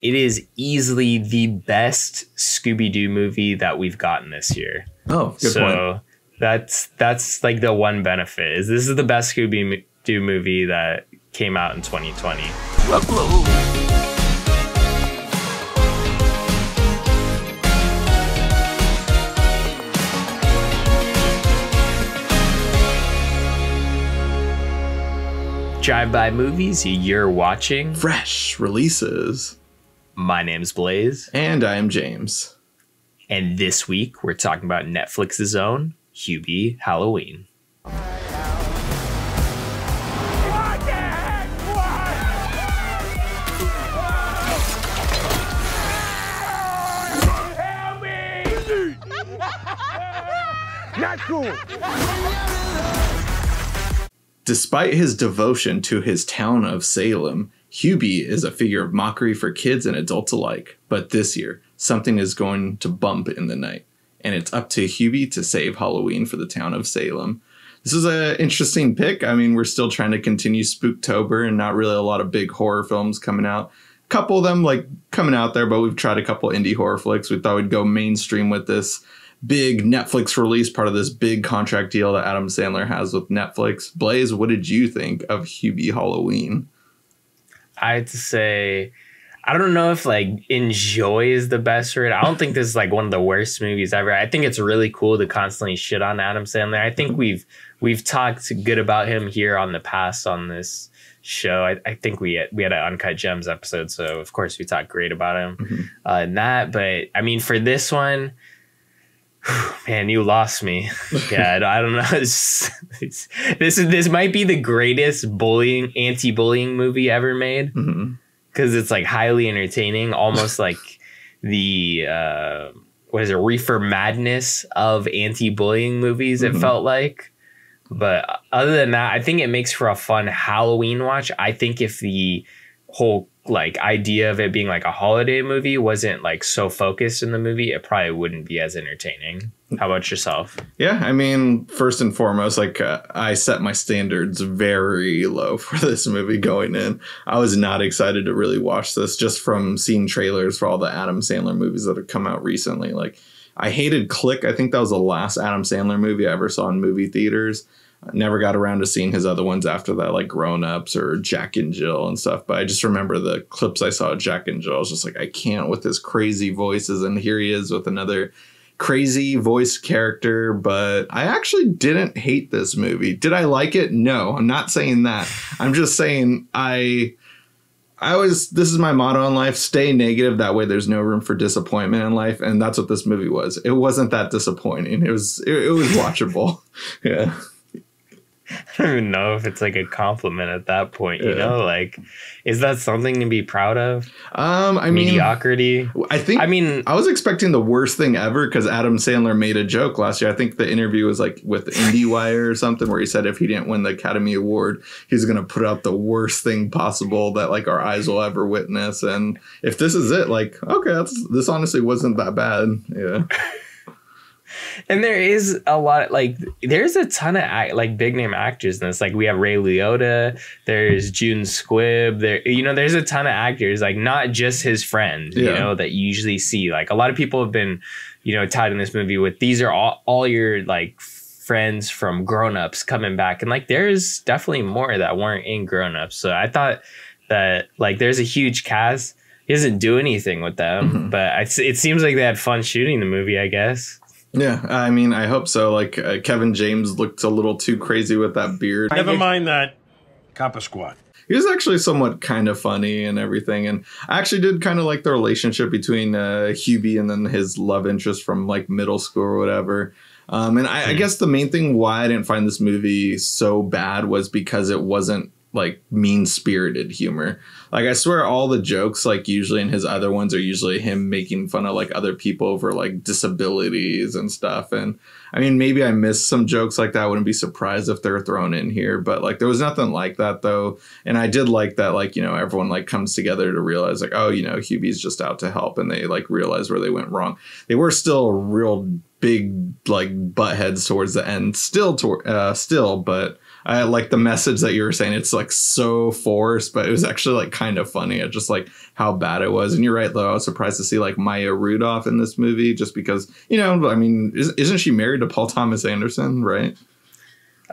It is easily the best Scooby-Doo movie that we've gotten this year. Oh, good point. That's like the one benefit is this is the best Scooby-Doo movie that came out in 2020. Drive-by movies, you're watching fresh releases. My name's Blaise. And I am James. And this week, we're talking about Netflix's own Hubie Halloween. Not cool. Despite his devotion to his town of Salem, Hubie is a figure of mockery for kids and adults alike. But this year, something is going to bump in the night, and it's up to Hubie to save Halloween for the town of Salem. This is an interesting pick. I mean, we're still trying to continue Spooktober and not really a lot of big horror films coming out. A couple of them like coming out there, but we've tried a couple indie horror flicks. We thought we'd go mainstream with this big Netflix release, part of this big contract deal that Adam Sandler has with Netflix. Blaise, what did you think of Hubie Halloween? I had to say, I don't know if like enjoy is the best word. I don't think this is like one of the worst movies ever. I think it's really cool to constantly shit on Adam Sandler. I think we've talked good about him here on the past on this show. I think we had an Uncut Gems episode, so of course we talked great about him in that. But I mean, for this one, man, you lost me. Yeah, I don't know. This might be the greatest anti-bullying movie ever made because it's like highly entertaining, almost like the Reefer Madness of anti-bullying movies. It felt like, but other than that, I think it makes for a fun Halloween watch. I think if the whole like idea of it being like a holiday movie wasn't like so focused in the movie, it probably wouldn't be as entertaining. How about yourself? Yeah, I mean, first and foremost, like I set my standards very low for this movie going in. I was not excited to really watch this just from seeing trailers for all the Adam Sandler movies that have come out recently. Like I hated Click. I think that was the last Adam Sandler movie I ever saw in movie theaters. I never got around to seeing his other ones after that, like Grown Ups or Jack and Jill and stuff. But I just remember the clips I saw of Jack and Jill. I was just like, I can't with his crazy voices. And here he is with another crazy voice character. But I actually didn't hate this movie. Did I like it? No, I'm not saying that. I'm just saying this is my motto in life, stay negative. That way there's no room for disappointment in life. And that's what this movie was. It wasn't that disappointing. It was watchable. Yeah. I don't even know if it's like a compliment at that point, you know, like, is that something to be proud of? Mediocrity. I mean, I was expecting the worst thing ever because Adam Sandler made a joke last year. I think the interview was like with IndieWire or something where he said if he didn't win the Academy Award, he's going to put out the worst thing possible that like our eyes will ever witness. And if this is it, like, okay, this honestly wasn't that bad. Yeah. And there is a lot, like, there's a ton of like big name actors in this. Like we have Ray Liotta, there's June Squibb, there's a ton of actors, like not just his friend, you know, that you usually see. Like a lot of people have been, tied in this movie with these are all your like friends from Grown Ups coming back. And like there's definitely more that weren't in Grown Ups. So I thought that like there's a huge cast. He doesn't do anything with them, but it seems like they had fun shooting the movie, I guess. Yeah, I mean, I hope so. Like, Kevin James looked a little too crazy with that beard. Never mind that. Copper Squad. He was actually somewhat kind of funny and everything. And I actually did kind of like the relationship between Hubie and then his love interest from, like, middle school or whatever. And I guess the main thing why I didn't find this movie so bad was because it wasn't like mean-spirited humor. Like I swear all the jokes like usually in his other ones are usually him making fun of like other people over like disabilities and stuff. And I mean, maybe I missed some jokes like that. I wouldn't be surprised if they're thrown in here, but like there was nothing like that though. And I did like that, like, everyone like comes together to realize like, oh, Hubie's just out to help, and they like realize where they went wrong. They were still real big like butt heads towards the end still, but I like the message that you were saying. It's like so forced, but it was actually like kind of funny at just like how bad it was. And you're right, though. I was surprised to see like Maya Rudolph in this movie just because, you know, I mean, isn't she married to Paul Thomas Anderson, right?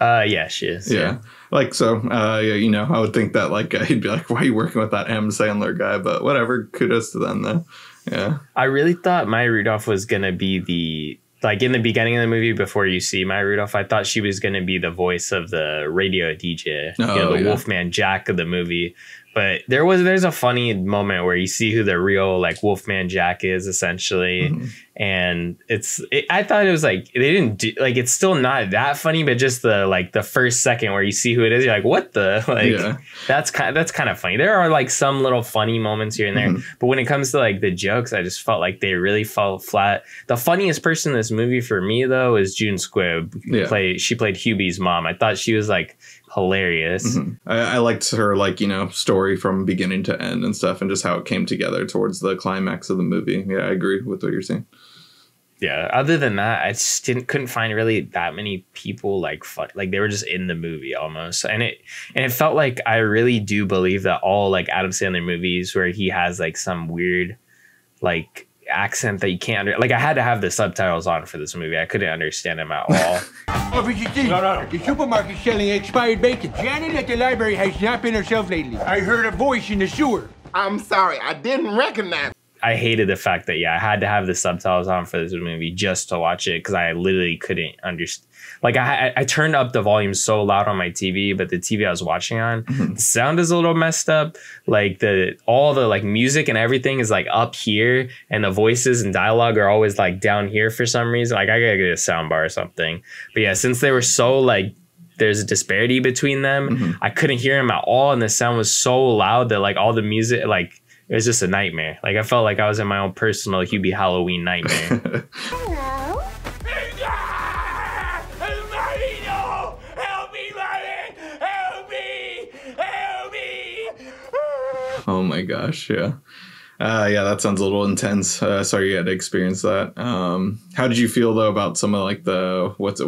Yeah, she is. Yeah. Like, so, yeah, you know, I would think that like he'd be like, why are you working with that M. Sandler guy? But whatever. Kudos to them, though. Yeah. I really thought Maya Rudolph was going to be like in the beginning of the movie, before you see Maya Rudolph, I thought she was going to be the voice of the radio DJ, the Wolfman Jack of the movie. But there's a funny moment where you see who the real like Wolfman Jack is, essentially. And I thought it was like, they didn't do like, it's still not that funny, but just the first second where you see who it is, you're like, what the, like, that's kind of funny. There are like some little funny moments here and there, but when it comes to like the jokes, I just felt like they really fell flat. The funniest person in this movie for me, though, is June Squibb. She played Hubie's mom. I thought she was like hilarious. I liked her, like, you know, story from beginning to end and stuff, and just how it came together towards the climax of the movie. Yeah, I agree with what you're saying. Yeah. Other than that, I just couldn't find really that many people like fun. Like they were just in the movie almost, and it felt like I really do believe that all like Adam Sandler movies where he has like some weird like accent that you can't like, I had to have the subtitles on for this movie. I couldn't understand him at all. No. The supermarket selling expired bacon. Janet at the library has not been herself lately. I heard a voice in the sewer. I'm sorry, I didn't recognize. I hated the fact that, I had to have the subtitles on for this movie just to watch it, because I literally couldn't understand. Like, I turned up the volume so loud on my TV, but the TV I was watching on, the sound is a little messed up. Like, all the like music and everything is like up here, and the voices and dialogue are always like down here for some reason. Like, I gotta get a sound bar or something. But yeah, since they were so like, there's a disparity between them, I couldn't hear them at all, and the sound was so loud that like all the music, like, it was just a nightmare. Like, I felt like I was in my own personal Hubie Halloween nightmare. Hello? Help me, Marty! Help me! Help me! Oh my gosh, yeah. Yeah, that sounds a little intense. Sorry you had to experience that. How did you feel though about some of like there was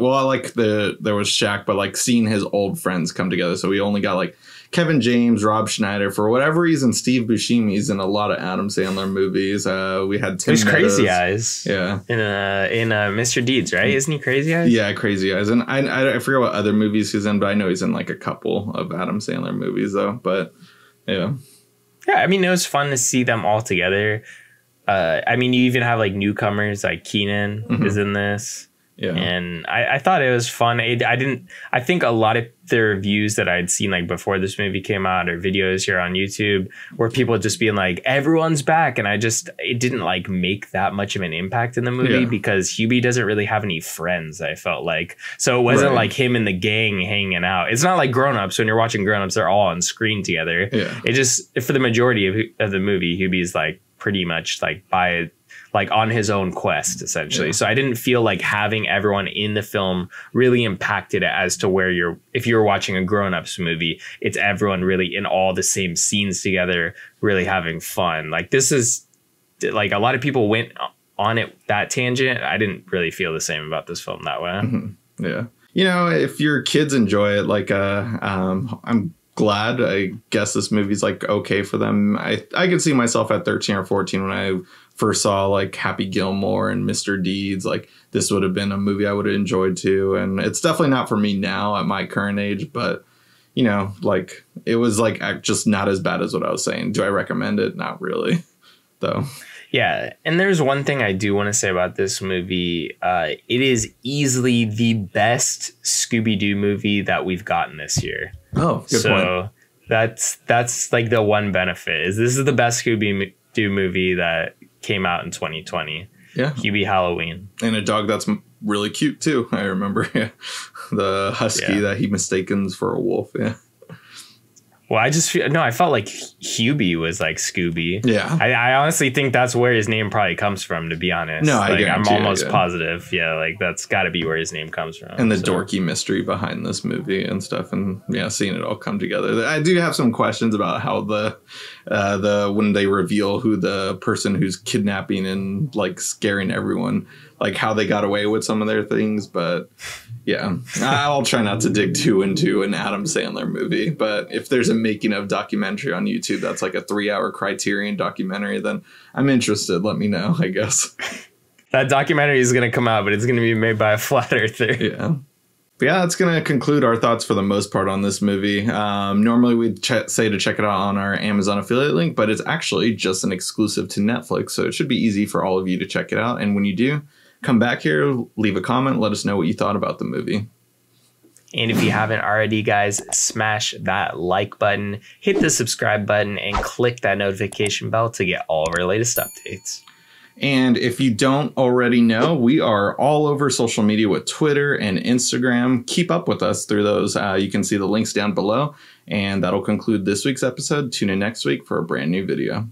Shaq, but like seeing his old friends come together. So we only got like Kevin James, Rob Schneider. For whatever reason, Steve Buscemi's in a lot of Adam Sandler movies. We had Tim There's Meadows. Crazy Eyes. Yeah. In Mr. Deeds, right? Isn't he Crazy Eyes? Yeah, Crazy Eyes. And I forget what other movies he's in, but I know he's in like a couple of Adam Sandler movies though. But yeah. Yeah, I mean, it was fun to see them all together. I mean, you even have like newcomers, like Keenan is in this. Yeah. And I thought it was fun. I think a lot of the reviews that I'd seen like before this movie came out, or videos here on YouTube, were people just being like, everyone's back. And it didn't like make that much of an impact in the movie because Hubie doesn't really have any friends, I felt like. So it wasn't like him and the gang hanging out. It's not like Grown Ups. When you're watching Grown Ups, they're all on screen together. Yeah. It just, for the majority of the movie, Hubie's like pretty much like on his own quest, essentially. So I didn't feel like having everyone in the film really impacted it as to where if you're watching a grown-ups movie, it's everyone really in all the same scenes together, really having fun. Like, this is like, a lot of people went on that tangent. I didn't really feel the same about this film that way. Yeah. You know, if your kids enjoy it, like, I'm glad. I guess this movie's like okay for them. I could see myself at 13 or 14 when I first saw like Happy Gilmore and Mr. Deeds. Like, this would have been a movie I would have enjoyed too. And it's definitely not for me now at my current age, but you know, like, it was like just not as bad as what I was saying. Do I recommend it? Not really, though. Yeah, and there's one thing I do want to say about this movie. It is easily the best Scooby-Doo movie that we've gotten this year. Oh, good point. That's like the one benefit, is this is the best Scooby-Doo movie that came out in 2020. Yeah. Hubie Halloween. And a dog that's really cute too. I remember the husky that he mistakens for a wolf. Yeah. Well, I felt like Hubie was like Scooby. Yeah. I honestly think that's where his name probably comes from, to be honest. No, I'm almost positive. Yeah, like that's got to be where his name comes from. And the dorky mystery behind this movie and stuff, and yeah, seeing it all come together. I do have some questions about how when they reveal who the person who's kidnapping and like scaring everyone, like how they got away with some of their things, but yeah, I'll try not to dig too into an Adam Sandler movie. But if there's a making of documentary on YouTube that's like a 3-hour Criterion documentary, then I'm interested. Let me know, I guess. That documentary is going to come out, but it's going to be made by a flat earther. Yeah. But yeah, that's going to conclude our thoughts for the most part on this movie. Normally we'd say to check it out on our Amazon affiliate link, but it's actually just an exclusive to Netflix. So it should be easy for all of you to check it out. And when you do, come back here, leave a comment, let us know what you thought about the movie. And if you haven't already, guys, smash that like button, hit the subscribe button, and click that notification bell to get all of our latest updates. And if you don't already know, we are all over social media with Twitter and Instagram. Keep up with us through those. You can see the links down below. And that'll conclude this week's episode. Tune in next week for a brand new video.